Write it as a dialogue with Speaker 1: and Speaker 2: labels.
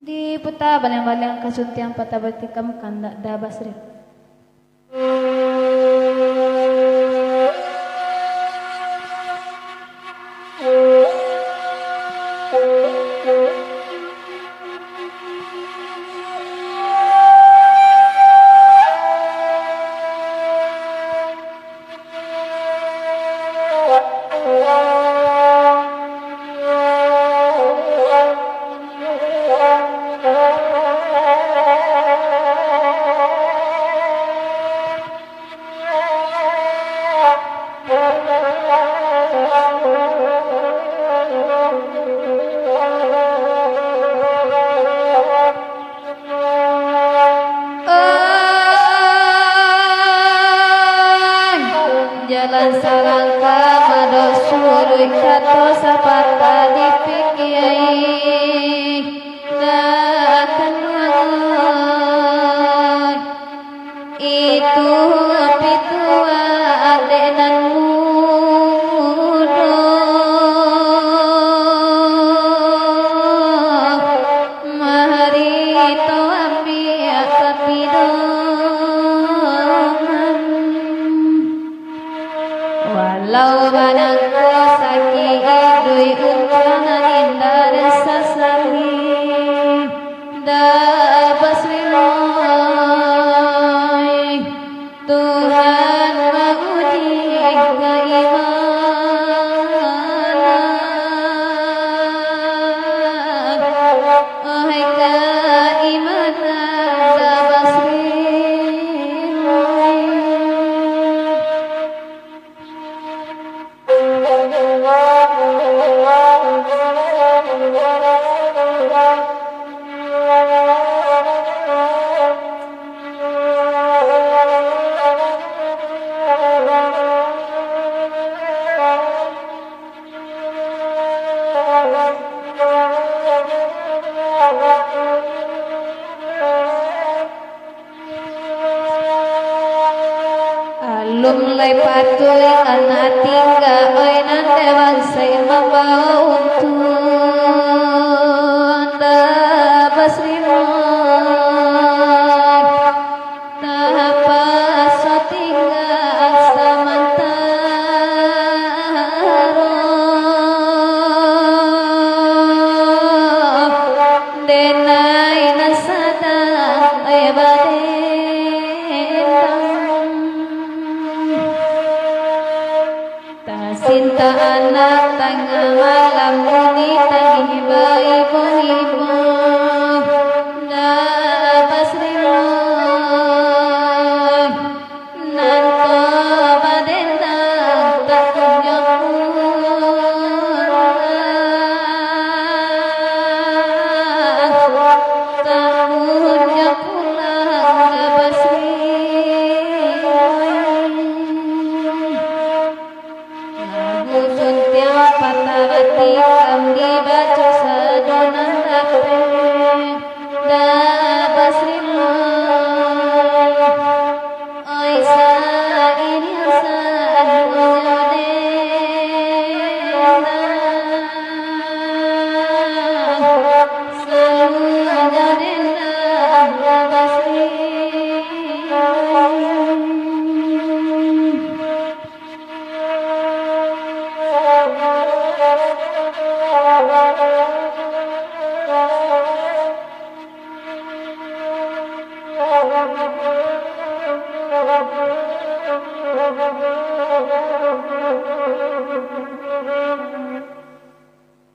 Speaker 1: Di puta balang-balang kasuntiang patabatikam kanda dabasri. Jalan salangka mado suruh kato sapata dipikiai takkan wangoy itu pitua adenan mudo mahari to ambia kapido walau banangku sakit dui untangan indah sasari dapat sriloy Tuhan menguji keimanan wahai keimanan dapat sriloy. Alum lai patuh anak tinggal oi nanda bangsa membawa untuk anda basrimon tahapa so tinggal samantaro denai nasadang oi Sinta anak tengah malam ini tangih ibu-ibu dapat sriloy nanto badendang tak punya pulang tak punya pulang dapat suntiang patawati kam dibaca sadonan tape dapat sriloy oi saini asan nyodendang dapat sriloy.